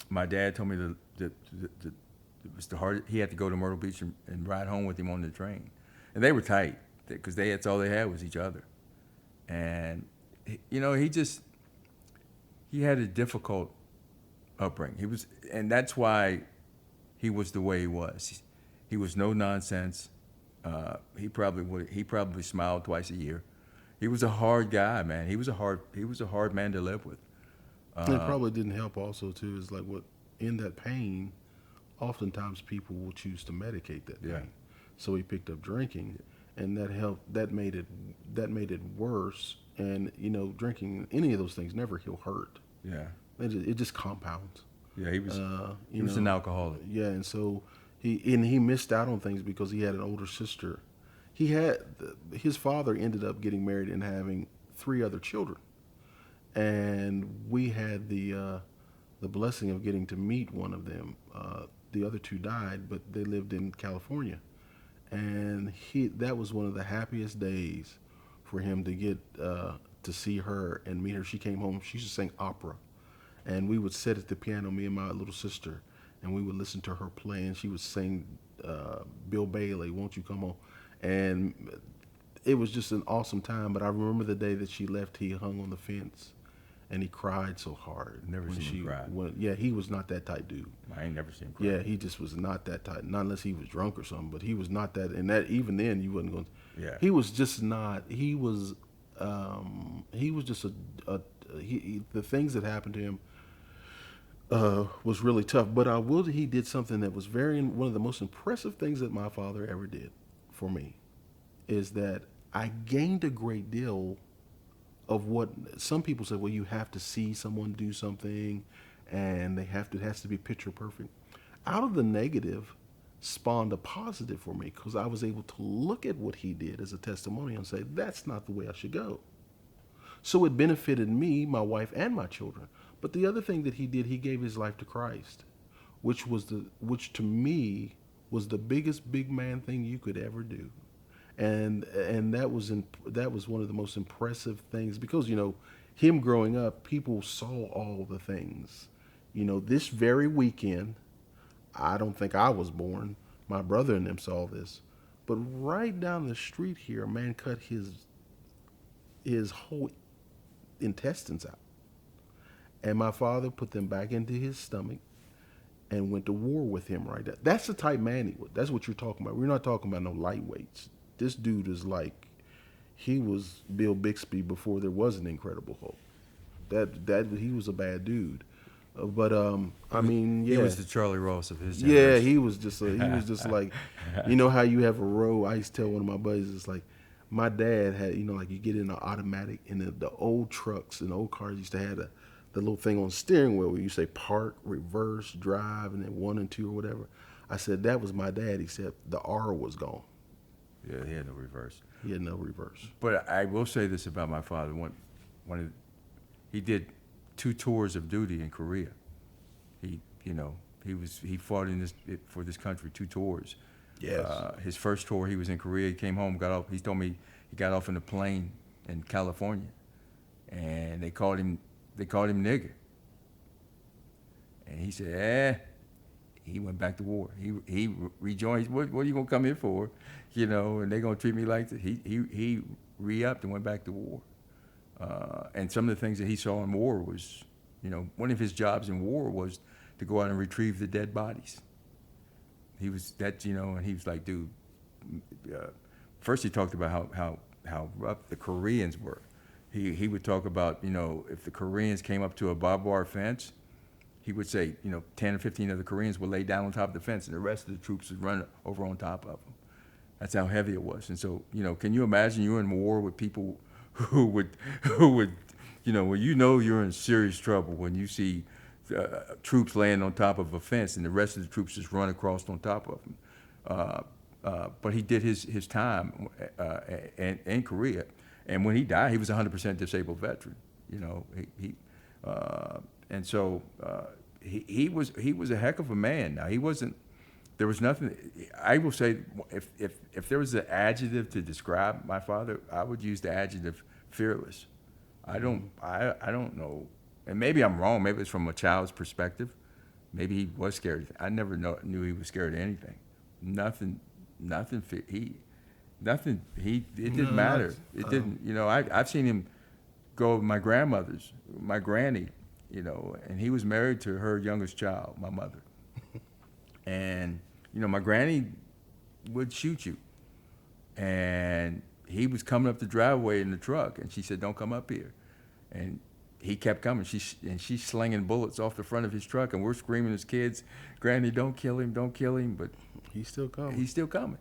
my dad told me that it was the hardest. He had to go to Myrtle Beach and ride home with him on the train, and they were tight because that's all they had was each other. And, you know, he had a difficult upbringing. And that's why he was the way he was. He was no nonsense. He probably smiled twice a year. He was a hard guy, man. He was a hard man to live with. It probably didn't help also too, is like in that pain, oftentimes people will choose to medicate that pain. Yeah. So he picked up drinking. And that made it worse. And, you know, drinking, any of those things never heal hurt. Yeah. It just compounds. Yeah, he was an alcoholic. Yeah, and so he missed out on things because he had an older sister. His father ended up getting married and having 3 other children. And we had the blessing of getting to meet one of them. The other 2 died, but they lived in California. And that was one of the happiest days for him to get to see her and meet her. She came home. She used to sing opera, and we would sit at the piano, me and my little sister, and we would listen to her play. And she would sing Bill Bailey, "Won't You Come Home?" And it was just an awesome time. But I remember the day that she left. He hung on the fence, and he cried so hard. Never seen him cry. Yeah, he was not that type dude. I ain't never seen him cry. Yeah, he just was not that type. Not unless he was drunk or something, but he was not that. And that even then, you wasn't going. Yeah. He was just not. He was just the things that happened to him was really tough. But he did something that was one of the most impressive things that my father ever did for me is that I gained a great deal of what some people say. Well, you have to see someone do something, and it has to be picture perfect. Out of the negative spawned a positive for me because I was able to look at what he did as a testimony and say, that's not the way I should go. So it benefited me, my wife, and my children. But the other thing that he did, he gave his life to Christ, which to me was the biggest big man thing you could ever do. And that was one of the most impressive things because, him growing up, people saw all the things. This very weekend, I don't think I was born. My brother and them saw this. But right down the street here, a man cut his whole intestines out. And my father put them back into his stomach and went to war with him right there. That's the type man he was. That's what you're talking about. We're not talking about no lightweights. This dude is like, he was Bill Bixby before there was an Incredible Hulk. He was a bad dude. But I mean, yeah, He was the Charlie Ross of his yeah, generation. he was just like, how you have a row. I used to tell one of my buddies, it's like, my dad had, like you get in an automatic, and the old trucks and old cars used to have the little thing on the steering wheel where you say park, reverse, drive, and then 1 and 2 or whatever. I said that was my dad, except the R was gone. Yeah, he had no reverse. He had no reverse. But I will say this about my father: he did 2 tours of duty in Korea. He fought for this country 2 tours. Yes. His first tour, he was in Korea. He came home, got off. He told me he got off in a plane in California, and they called him nigger. And he said, he went back to war. He rejoined. What are you gonna come here for? And they gonna treat me like this. He re-upped and went back to war. And some of the things that he saw in war was, one of his jobs in war was to go out and retrieve the dead bodies. He was and he was like, dude. First, he talked about how rough the Koreans were. He would talk about, if the Koreans came up to a barbed wire fence, he would say, 10 or 15 of the Koreans would lay down on top of the fence, and the rest of the troops would run over on top of them. That's how heavy it was. And so, can you imagine you're in war with people who would, when you're in serious trouble when you see troops laying on top of a fence and the rest of the troops just run across on top of them. But he did his time in Korea, and when he died, he was a 100% disabled veteran. And so he was a heck of a man. Now he wasn't. There was nothing. I will say, if there was an adjective to describe my father, I would use the adjective fearless. I don't know, and maybe I'm wrong. Maybe it's from a child's perspective. Maybe he was scared. I never knew he was scared of anything. Nothing. It didn't matter. It didn't. I've seen him go with my granny, and he was married to her youngest child, my mother. And, my granny would shoot you. And he was coming up the driveway in the truck, and she said, don't come up here. And he kept coming. She's slinging bullets off the front of his truck, and we're screaming as kids, Granny, don't kill him, don't kill him. But he's still coming. He's still coming.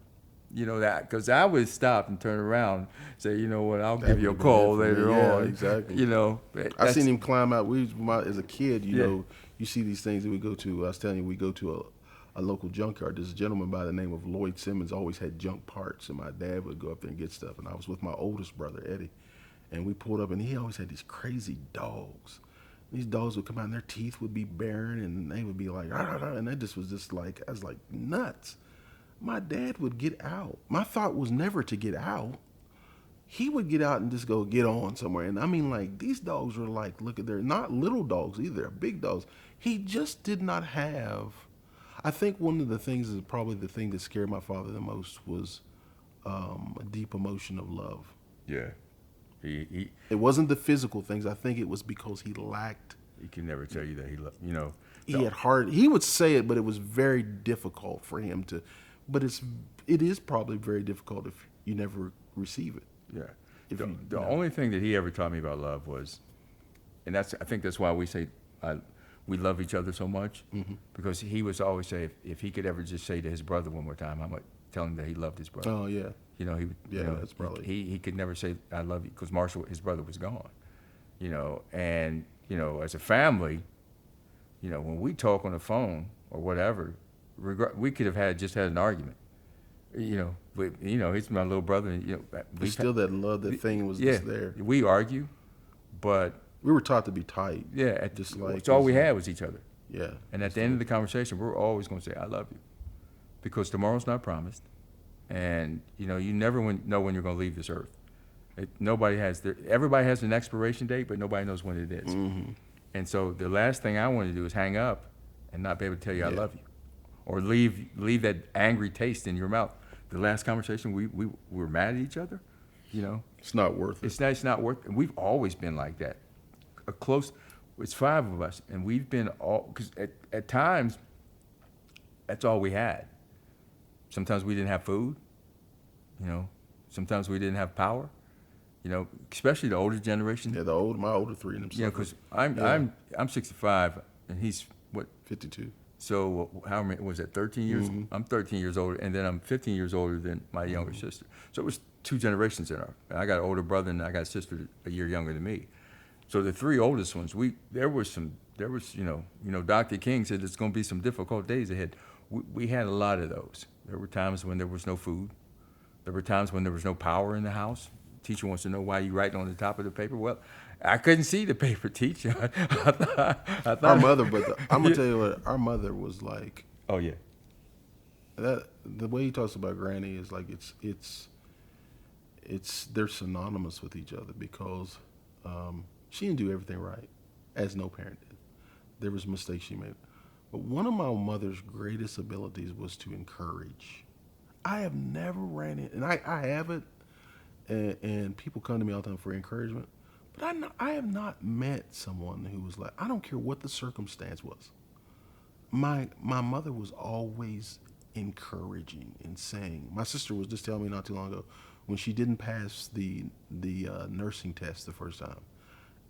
That, because I would stop and turn around, say, you know what, I'll give you a call later on. Exactly. I seen him climb out. As a kid, you see these things that we go to. I was telling you, we go to a local junkyard. There's a gentleman by the name of Lloyd Simmons, always had junk parts, and my dad would go up there and get stuff. And I was with my oldest brother, Eddie, and we pulled up, and he always had these crazy dogs. These dogs would come out, and their teeth would be barren, and they would be like, rah, rah, and that just was just like, I was like, nuts. My dad would get out. My thought was never to get out. He would get out and just go get on somewhere. And I mean, like, these dogs were like, they're not little dogs either, they're big dogs. He just did not have, I think one of the things is probably the thing that scared my father the most was a deep emotion of love. Yeah. It wasn't the physical things. I think it was because he lacked. He can never tell you that he loved, He had hard, he would say it, but it was very difficult for him to. But it is probably very difficult if you never receive it. Yeah. The only thing that he ever taught me about love was and I think that's why we say we love each other so much, because he was always say if he could ever just say to his brother one more time, I might tell him that he loved his brother. Oh yeah. He would, Yeah, that's probably. he could never say I love you because Marshall, his brother, was gone. And as a family, when we talk on the phone or whatever, we could have just had an argument. But he's my little brother. And, But still, that love, that thing was just there. We argue, but We were taught to be tight. yeah, Just like it's all we it's like- had was each other. Yeah. And at the end of the conversation, we're always going to say, I love you. Because tomorrow's not promised. And, you never know when you're going to leave this earth. Everybody has an expiration date, but nobody knows when it is. Mm-hmm. And so the last thing I want to do is hang up and not be able to tell you I Yeah. love you. Or leave that angry taste in your mouth. The last conversation, we were mad at each other, It's not worth it. It's not worth it. We've always been like that. It's 5 of us, and we've been because at times, that's all we had. Sometimes we didn't have food, sometimes we didn't have power, especially the older generation. Yeah, my older three and them. Yeah, because Yeah. I'm 65, and he's what? 52. So how many was that? 13 years. Mhm. I'm 13 years older, and then I'm 15 years older than my younger sister. So it was 2 generations in our. I got an older brother, and I got a sister a year younger than me. So the 3 oldest ones, there was Dr. King said it's going to be some difficult days ahead. We had a lot of those. There were times when there was no food. There were times when there was no power in the house. Teacher wants to know why you writing on the top of the paper. Well, I couldn't see the paper, teacher. I thought Our mother, I'm gonna tell you what, our mother was like. Oh yeah. That the way he talks about Granny is like they're synonymous with each other because she didn't do everything right, as no parent did. There was mistakes she made, but one of my mother's greatest abilities was to encourage. I have never ran it, and I have it, and people come to me all the time for encouragement. But I have not met someone who was like, I don't care what the circumstance was. My mother was always encouraging and saying. My sister was just telling me not too long ago when she didn't pass the nursing test the first time,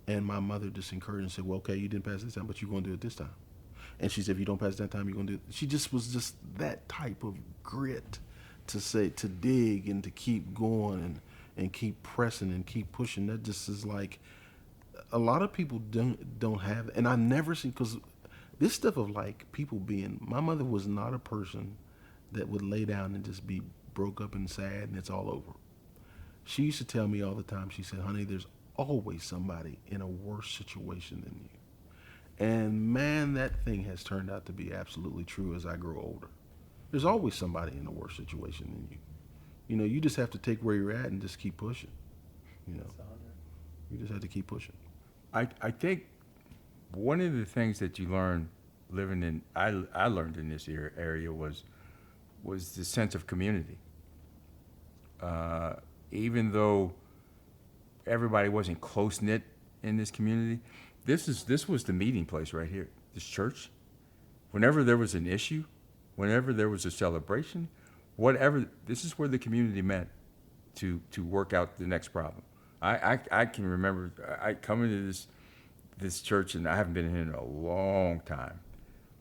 and my mother just encouraged and said, "Well, okay, you didn't pass this time, but you're going to do it this time." And she said, "If you don't pass that time, you're going to do it." She just was just that type of grit to dig and to keep going and keep pressing and keep pushing. That just is like a lot of people don't have, and I never see, because this stuff of like people being, my mother was not a person that would lay down and just be broke up and sad and it's all over. She used to tell me all the time, she said, "Honey, there's always somebody in a worse situation than you." And man, that thing has turned out to be absolutely true as I grow older. There's always somebody in a worse situation than you. You just have to take where you're at and just keep pushing. You just have to keep pushing. I think one of the things that you learn living in, I learned in this area was the sense of community. Even though everybody wasn't close knit in this community, this was the meeting place right here. This church, whenever there was an issue, whenever there was a celebration, whatever, this is where the community met to work out the next problem. I can remember I coming to this church, and I haven't been here in a long time,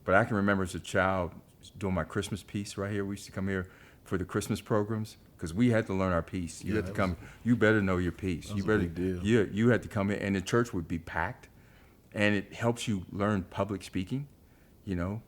but I can remember as a child doing my Christmas piece right here. We used to come here for the Christmas programs because we had to learn our piece. You had to come. You better know your piece. That was a big deal. Yeah, you had to come in, and the church would be packed, and it helps you learn public speaking,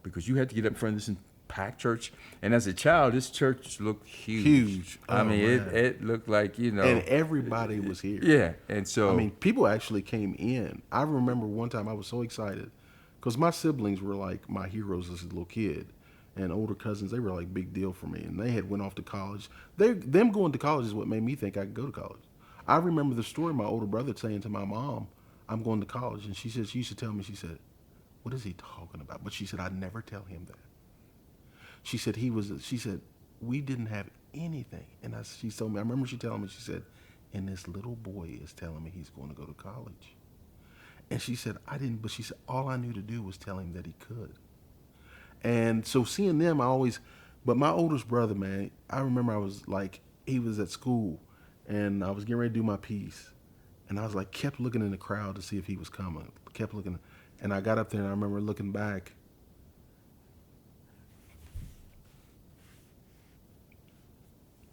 because you had to get up in front of this packed church. And as a child, this church looked huge. Huge. I mean, man. it looked like, And everybody was here. Yeah, and so. I mean, people actually came in. I remember one time I was so excited because my siblings were like my heroes as a little kid, and older cousins, they were like big deal for me, and they had went off to college. Them going to college is what made me think I could go to college. I remember the story of my older brother saying to my mom, "I'm going to college," and she used to tell me, she said, "What is he talking about?" But she said, "I'd never tell him that." She said she said, "We didn't have anything." And she told me, I remember she telling me, she said, "And this little boy is telling me he's going to go to college." And she said, but she said, all I knew to do was tell him that he could. And so seeing them, but my oldest brother, man, I remember I was like, he was at school and I was getting ready to do my piece. And I was like, kept looking in the crowd to see if he was coming. Kept looking. And I got up there and I remember looking back.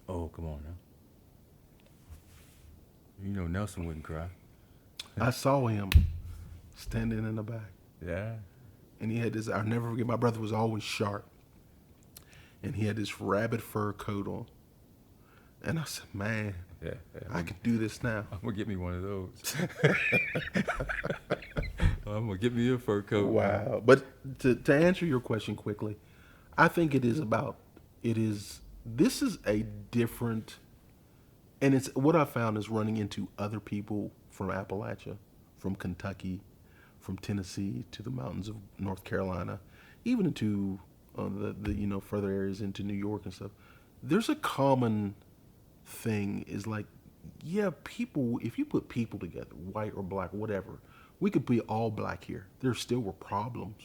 Oh, come on now. You know Nelson wouldn't cry. I saw him standing in the back. Yeah. And he had this, I'll never forget, my brother was always sharp. And he had this rabbit fur coat on. And I said, man, Yeah. I can do this now. I'm gonna get me one of those. I'm gonna get me a fur coat. Wow. But to answer your question quickly, I think this is a different, and it's what I found is running into other people from Appalachia, from Kentucky, from Tennessee to the mountains of North Carolina, even into the further areas into New York and stuff. There's a common thing is like, yeah, people, if you put people together, white or black, whatever, we could be all black here. There still were problems.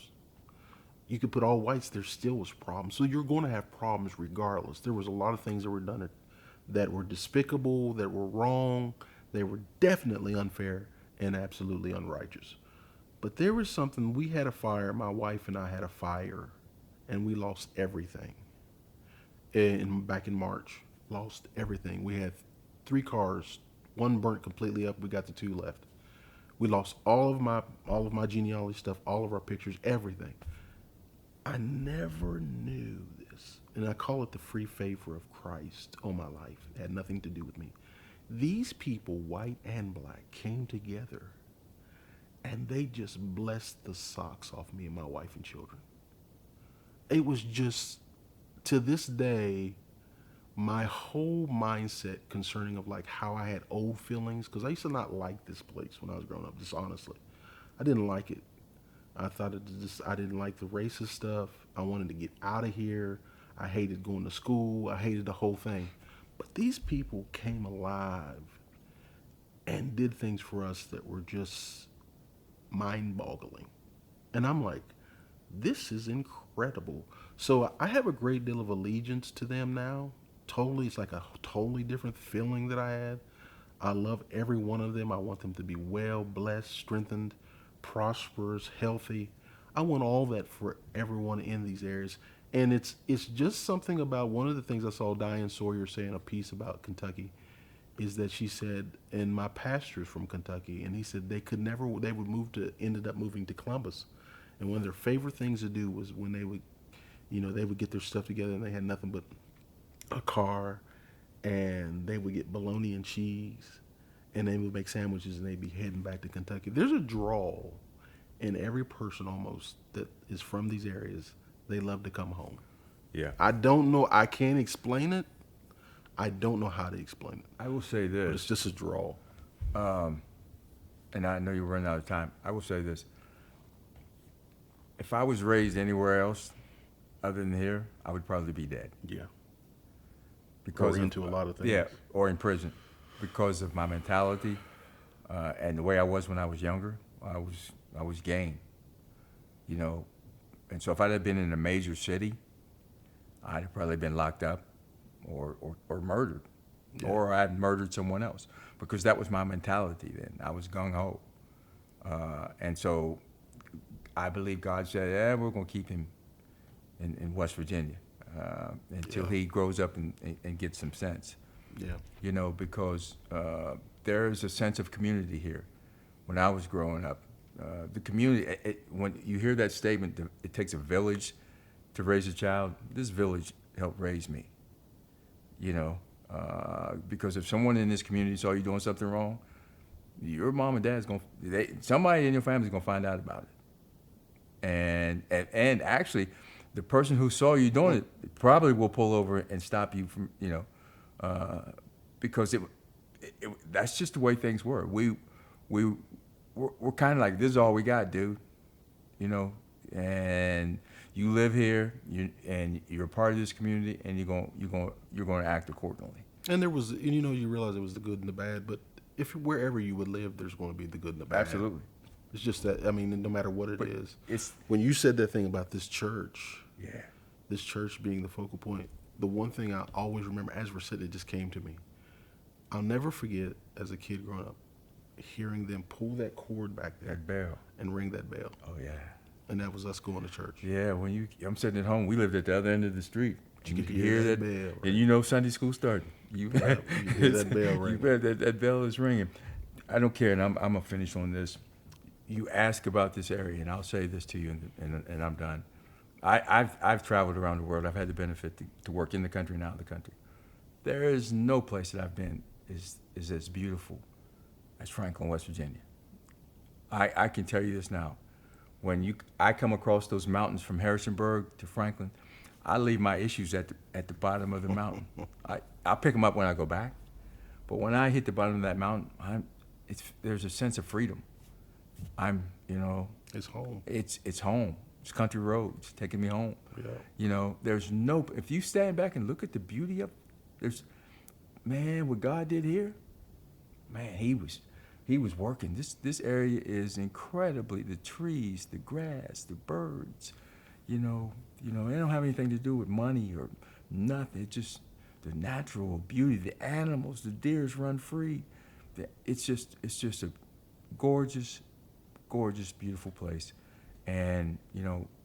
You could put all whites, there still was problems. So you're going to have problems regardless. There was a lot of things that were done that were despicable, that were wrong. They were definitely unfair and absolutely unrighteous. But there was something, we had a fire, my wife and I had a fire, and we lost everything. Back in March, lost everything. We had 3 cars, 1 burnt completely up, we got the 2 left. We lost all of my genealogy stuff, all of our pictures, everything. I never knew this, and I call it the free favor of Christ on my life. It had nothing to do with me. These people, white and black, came together, and they just blessed the socks off me and my wife and children. It was just, to this day, my whole mindset concerning of like how I had old feelings, because I used to not like this place when I was growing up, just honestly. I didn't like it. I thought I didn't like the racist stuff. I wanted to get out of here. I hated going to school. I hated the whole thing. But these people came alive and did things for us that were just mind-boggling. And I'm like, this is incredible. So I have a great deal of allegiance to them now. Totally, it's like a totally different feeling that I had. I love every one of them. I want them to be well, blessed, strengthened, prosperous, healthy. I want all that for everyone in these areas. And it's just something about one of the things I saw Diane Sawyer say in a piece about Kentucky is that she said, and my pastor's from Kentucky, and he said they ended up moving to Columbus. And one of their favorite things to do was when they would get their stuff together and they had nothing but a car, and they would get bologna and cheese, and they would make sandwiches, and they'd be heading back to Kentucky. There's a draw in every person almost that is from these areas. They love to come home. Yeah. I don't know. I can't explain it. I don't know how to explain it. I will say But it's this, just a draw. and I know you're running out of time. I will say this. If I was raised anywhere else other than here, I would probably be dead. Yeah. Because Or into a lot of things. Yeah, or in prison, because of my mentality and the way I was when I was younger. I was game, and so if I'd have been in a major city, I'd have probably been locked up or murdered, or I'd murdered someone else, because that was my mentality then. I was gung ho, and so I believe God said, "Yeah, we're going to keep him in West Virginia." Until he grows up and gets some sense. Yeah. Because there is a sense of community here. When I was growing up, the community, when you hear that statement, it takes a village to raise a child, this village helped raise me. Because if someone in this community saw you doing something wrong, your mom and dad's somebody in your family's going to find out about it. And actually, the person who saw you doing it probably will pull over and stop you from, because that's just the way things were. We're kind of like, this is all we got, dude, and you live here, and you're a part of this community, and you're going to act accordingly. And there was, you realize it was the good and the bad, but wherever you would live, there's going to be the good and the bad. Absolutely. It's just that, no matter what it is. It's When you said that thing about this church, yeah. this church being the focal point, the one thing I always remember as we're sitting, it just came to me. I'll never forget as a kid growing up, hearing them pull that cord back there That bell. and ring that bell. Oh yeah. And that was us going to church. Yeah, I'm sitting at home. We lived at the other end of the street. You And could hear that bell, right? and you know Sunday school started. You hear that bell You ringing. bet that bell is ringing. I don't care, and I'm gonna finish on this. You ask about this area, and I'll say this to you, and I'm done. I've traveled around the world. I've had the benefit to work in the country and out of the country. There is no place that I've been is as beautiful as Franklin, West Virginia. I can tell you this now. When I come across those mountains from Harrisonburg to Franklin, I leave my issues at the bottom of the mountain. I'll pick them up when I go back, but when I hit the bottom of that mountain, there's a sense of freedom. It's home. It's home. It's country roads taking me home. Yeah. If you stand back and look at the beauty of, what God did here, man, he was working. This area is incredibly, the trees, the grass, the birds, they don't have anything to do with money or nothing. It's just the natural beauty, the animals, the deers run free. It's just a gorgeous, gorgeous, beautiful place. And,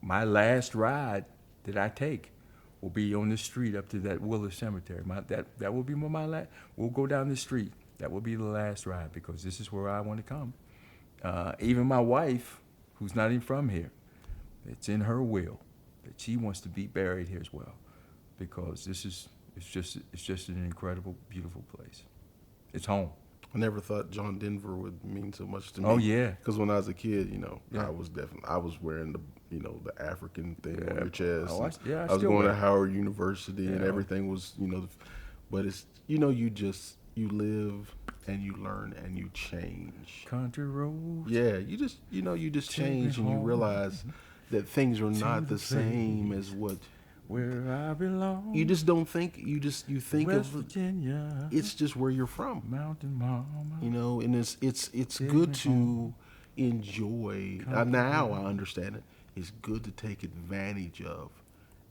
my last ride that I take will be on the street up to that Willis cemetery. That will be my last. We'll go down the street. That will be the last ride because this is where I want to come. Even my wife, who's not even from here, it's in her will that she wants to be buried here as well because it's just an incredible, beautiful place. It's home. I never thought John Denver would mean so much to me. Oh, yeah. Because when I was a kid, Yeah. I was wearing the African thing on your chest. Oh, I I was still going wear to it. Howard University and Yeah. everything was, but it's, you live and you learn and you change. Country roads. Yeah, you just Take me change and you home realize that things are not the the same as what Where I belong. you just don't think. You think West of. Virginia. It's just where you're from. Mountain Mama. And it's Take good me to home. enjoy. Now I understand it. It's good to take advantage of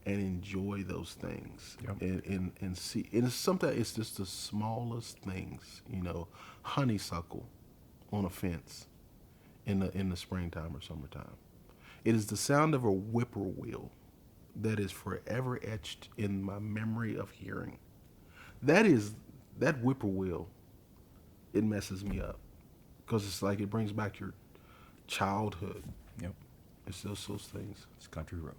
and enjoy those things. Yep. And see. And sometimes it's just the smallest things. Honeysuckle on a fence in the springtime or summertime. It is the sound of a whippoorwill that is forever etched in my memory of hearing. That whippoorwill, it messes me up because it's like it brings back your childhood. Yep. It's those things. It's country road.